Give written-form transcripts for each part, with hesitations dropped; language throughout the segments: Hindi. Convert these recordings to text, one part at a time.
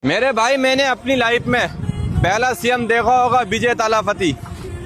मेरे भाई, मैंने अपनी लाइफ में पहला सीएम देखा होगा विजय थालापति।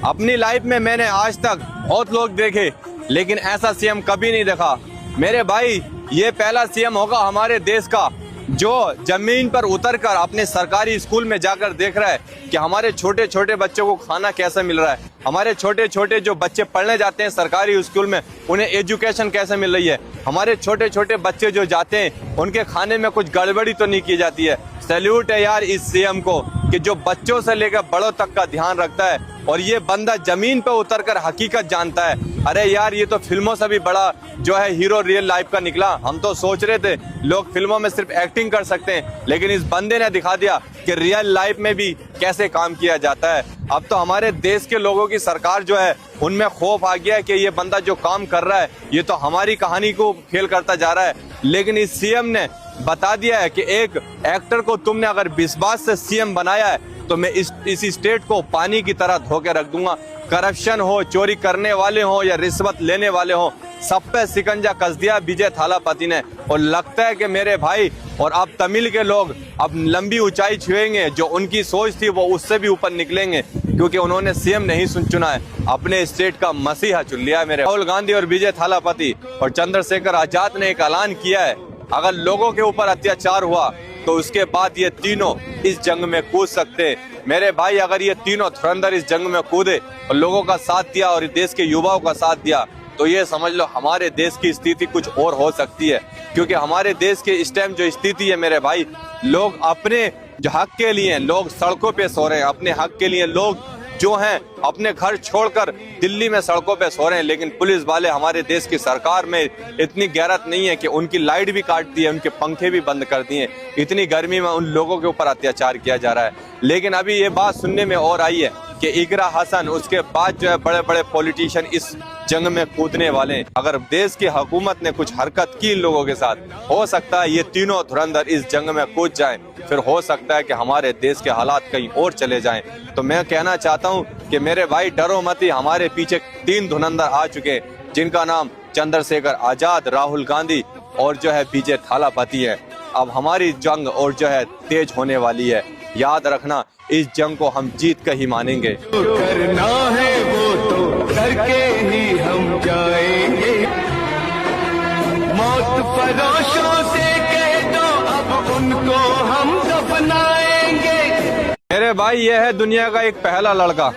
अपनी लाइफ में मैंने आज तक बहुत लोग देखे, लेकिन ऐसा सीएम कभी नहीं देखा। मेरे भाई, ये पहला सीएम होगा हमारे देश का जो जमीन पर उतरकर अपने सरकारी स्कूल में जाकर देख रहा है कि हमारे छोटे छोटे बच्चों को खाना कैसे मिल रहा है, हमारे छोटे छोटे जो बच्चे पढ़ने जाते हैं सरकारी स्कूल में उन्हें एजुकेशन कैसे मिल रही है, हमारे छोटे छोटे बच्चे जो जाते हैं उनके खाने में कुछ गड़बड़ी तो नहीं की जाती है। सैल्यूट है यार इस सीएम को कि जो बच्चों से लेकर बड़ों तक का ध्यान रखता है और ये बंदा जमीन पर उतरकर हकीकत जानता है। अरे यार, ये तो फिल्मों से भी बड़ा जो है हीरो रियल लाइफ का निकला। हम तो सोच रहे थे लोग फिल्मों में सिर्फ एक्टिंग कर सकते हैं, लेकिन इस बंदे ने दिखा दिया कि रियल लाइफ में भी कैसे काम किया जाता है। अब तो हमारे देश के लोगों की सरकार जो है उनमें खौफ आ गया है कि ये बंदा जो काम कर रहा है ये तो हमारी कहानी को फेल करता जा रहा है। लेकिन इस सीएम ने बता दिया है कि एक एक्टर को तुमने अगर विश्वास से सीएम बनाया है तो मैं इस स्टेट को पानी की तरह धो के रख दूंगा। करप्शन हो, चोरी करने वाले हो या रिश्वत लेने वाले हो, सब पे शिकंजा कस दिया विजय थालापति ने। और लगता है कि मेरे भाई और अब तमिल के लोग अब लंबी ऊंचाई छुएंगे। जो उनकी सोच थी वो उससे भी ऊपर निकलेंगे, क्योंकि उन्होंने सीएम नहीं चुना है, अपने स्टेट का मसीहा चुन लिया है। मेरे राहुल गांधी और विजय थालापति और चंद्रशेखर आजाद ने एक ऐलान किया है, अगर लोगों के ऊपर अत्याचार हुआ तो उसके बाद ये तीनों इस जंग में कूद सकते हैं। मेरे भाई, अगर ये तीनों धुरंधर इस जंग में कूदे और लोगों का साथ दिया और देश के युवाओं का साथ दिया तो ये समझ लो हमारे देश की स्थिति कुछ और हो सकती है। क्योंकि हमारे देश के इस टाइम जो स्थिति है मेरे भाई, लोग अपने जो हक के लिए लोग सड़कों पे सो रहे हैं, अपने हक के लिए लोग जो हैं अपने घर छोड़कर दिल्ली में सड़कों पे सो रहे हैं। लेकिन पुलिस वाले हमारे देश की सरकार में इतनी गैरत नहीं है कि उनकी लाइट भी काट दी है, उनके पंखे भी बंद कर दिए। इतनी गर्मी में उन लोगों के ऊपर अत्याचार किया जा रहा है। लेकिन अभी ये बात सुनने में और आई है कि इकरा हसन उसके बाद जो है बड़े बड़े पॉलिटिशियन इस जंग में कूदने वाले हैं। अगर देश की हुकूमत ने कुछ हरकत की इन लोगों के साथ, हो सकता है ये तीनों धुरंधर इस जंग में कूद जाएं। फिर हो सकता है कि हमारे देश के हालात कहीं और चले जाएं। तो मैं कहना चाहता हूं कि मेरे भाई डरो मत ही, हमारे पीछे तीन धुरंधर आ चुके हैं जिनका नाम चंद्रशेखर आजाद, राहुल गांधी और जो है विजय थालापति है। अब हमारी जंग और जो है तेज होने वाली है। याद रखना, इस जंग को हम जीत कर ही मानेंगे। जो करना है वो तो करके ही हम जाएंगे। मौत फरोशों से कह दो अब उनको हम दफनाएंगे। मेरे भाई, यह है दुनिया का एक पहला लड़का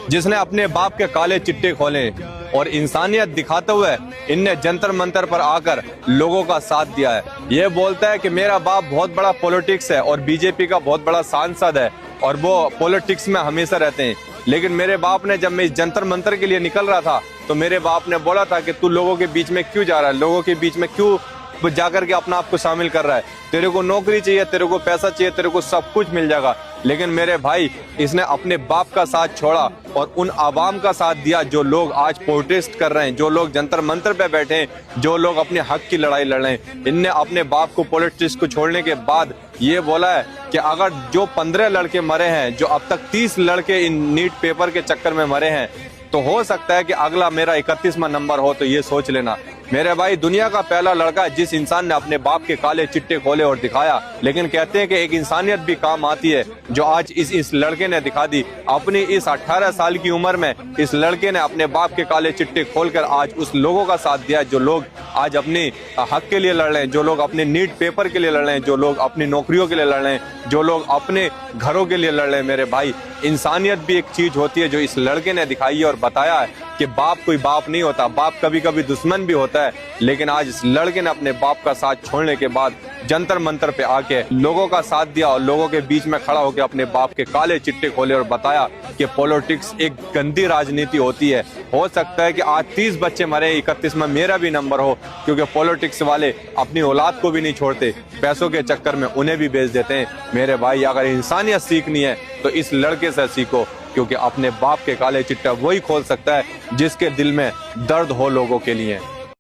जिसने अपने बाप के काले चिट्टे खोले और इंसानियत दिखाते हुए इनने जंतर मंतर पर आकर लोगों का साथ दिया है। ये बोलता है कि मेरा बाप बहुत बड़ा पॉलिटिक्स है और बीजेपी का बहुत बड़ा सांसद है और वो पॉलिटिक्स में हमेशा रहते हैं। लेकिन मेरे बाप ने, जब मैं इस जंतर मंतर के लिए निकल रहा था तो मेरे बाप ने बोला था कि तू लोगों के बीच में क्यों जा रहा है, लोगों के बीच में क्यों जाकर के अपना आप को शामिल कर रहा है। तेरे को नौकरी चाहिए, तेरे को पैसा चाहिए, तेरे को सब कुछ मिल जाएगा। लेकिन मेरे भाई, इसने अपने बाप का साथ छोड़ा और उन आवाम का साथ दिया जो लोग आज प्रोटेस्ट कर रहे हैं, जो लोग जंतर मंतर पे बैठे हैं, जो लोग अपने हक की लड़ाई लड़ रहे हैं। इनने अपने बाप को, पॉलिटिक्स को छोड़ने के बाद ये बोला है कि अगर जो 15 लड़के मरे हैं, जो अब तक 30 लड़के इन नीट पेपर के चक्कर में मरे हैं, तो हो सकता है कि अगला मेरा 31वां नंबर हो। तो ये सोच लेना मेरे भाई, दुनिया का पहला लड़का जिस इंसान ने अपने बाप के काले चिट्टे खोले और दिखाया। लेकिन कहते हैं कि एक इंसानियत भी काम आती है, जो आज इस लड़के ने दिखा दी। अपनी इस 18 साल की उम्र में इस लड़के ने अपने बाप के काले चिट्टे खोलकर आज उस लोगों का साथ दिया जो लोग आज अपने हक के लिए लड़ रहे हैं, जो लोग अपने नीट पेपर के लिए लड़ रहे हैं, जो लोग अपनी नौकरियों के लिए लड़ रहे हैं, जो लोग अपने घरों के लिए लड़ रहे हैं। मेरे भाई, इंसानियत भी एक चीज होती है जो इस लड़के ने दिखाई है और बताया है कि बाप कोई बाप नहीं होता, बाप कभी कभी दुश्मन भी होता है। लेकिन आज इस लड़के ने अपने बाप का साथ छोड़ने के बाद जंतर मंतर पे आके लोगों का साथ दिया और लोगों के बीच में खड़ा होकर अपने बाप के काले चिट्टे खोले और बताया कि पॉलिटिक्स एक गंदी राजनीति होती है। हो सकता है कि आज 30 बच्चे मरे, 31 में मेरा भी नंबर हो, क्योंकि पॉलिटिक्स वाले अपनी औलाद को भी नहीं छोड़ते, पैसों के चक्कर में उन्हें भी बेच देते हैं। मेरे भाई, अगर इंसानियत सीखनी है तो इस लड़के से सीखो, क्योंकि अपने बाप के काले चिट्टा वही खोल सकता है जिसके दिल में दर्द हो लोगों के लिए।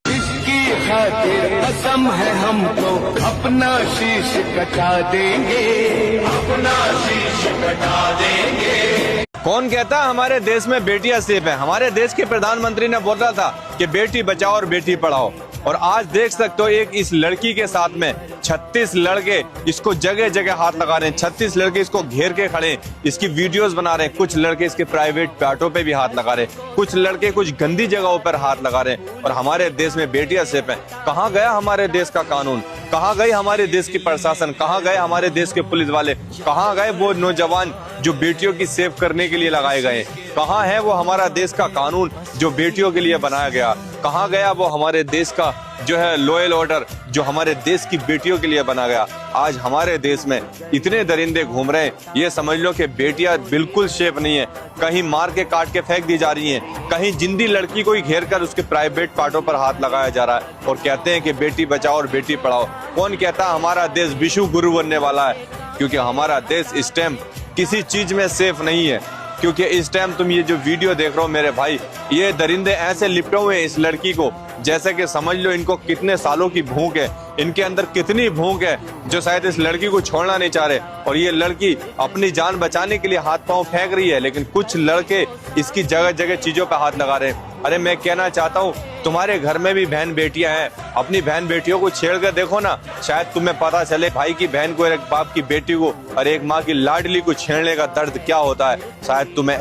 इसकी खातिर कसम है हमको अपना शीश कटा देंगे, अपना शीश कटा देंगे। कौन कहता है हमारे देश में बेटियां सेफ है? हमारे देश के प्रधानमंत्री ने बोला था कि बेटी बचाओ और बेटी पढ़ाओ। और आज देख सकते हो एक इस लड़की के साथ में 36 लड़के इसको जगह जगह हाथ लगा रहे हैं, 36 लड़के इसको घेर के खड़े हैं, इसकी वीडियोस बना रहे हैं, कुछ लड़के इसके प्राइवेट पार्टों पे भी हाथ लगा रहे हैं, कुछ लड़के कुछ गंदी जगहों पर हाथ लगा रहे हैं। और हमारे देश में बेटियां सेफ हैं। कहाँ गया हमारे देश का कानून, कहाँ गई हमारे देश की प्रशासन, कहाँ गए हमारे देश के पुलिस वाले, कहाँ गए वो नौजवान जो बेटियों की सेफ करने के लिए लगाए गए, कहाँ है वो हमारा देश का कानून जो बेटियों के लिए बनाया गया, कहाँ गया वो हमारे देश का जो है लॉयल ऑर्डर जो हमारे देश की बेटियों के लिए बना गया। आज हमारे देश में इतने दरिंदे घूम रहे हैं, ये समझ लो कि बेटियां बिल्कुल सेफ नहीं है, कहीं मार के काट के फेंक दी जा रही हैं, कहीं जिंदी लड़की को ही घेर कर उसके प्राइवेट पार्टों पर हाथ लगाया जा रहा है और कहते हैं कि बेटी बचाओ और बेटी पढ़ाओ। कौन कहता है हमारा देश विश्व गुरु बनने वाला है? क्योंकि हमारा देश इस टाइम किसी चीज में सेफ नहीं है। क्योंकि इस टाइम तुम ये जो वीडियो देख रहे हो मेरे भाई, ये दरिंदे ऐसे लिपटे हुए हैं इस लड़की को जैसे कि समझ लो इनको कितने सालों की भूख है, इनके अंदर कितनी भूख है जो शायद इस लड़की को छोड़ना नहीं चाह रहे। और ये लड़की अपनी जान बचाने के लिए हाथ पांव फेंक रही है, लेकिन कुछ लड़के इसकी जगह जगह चीजों पे हाथ लगा रहे हैं। अरे मैं कहना चाहता हूँ तुम्हारे घर में भी बहन बेटियां हैं, अपनी बहन बेटियों को छेड़ कर देखो ना, शायद तुम्हें पता चले भाई की बहन को, एक बाप की बेटी को और एक माँ की लाडली को छेड़ने का दर्द क्या होता है, शायद तुम्हें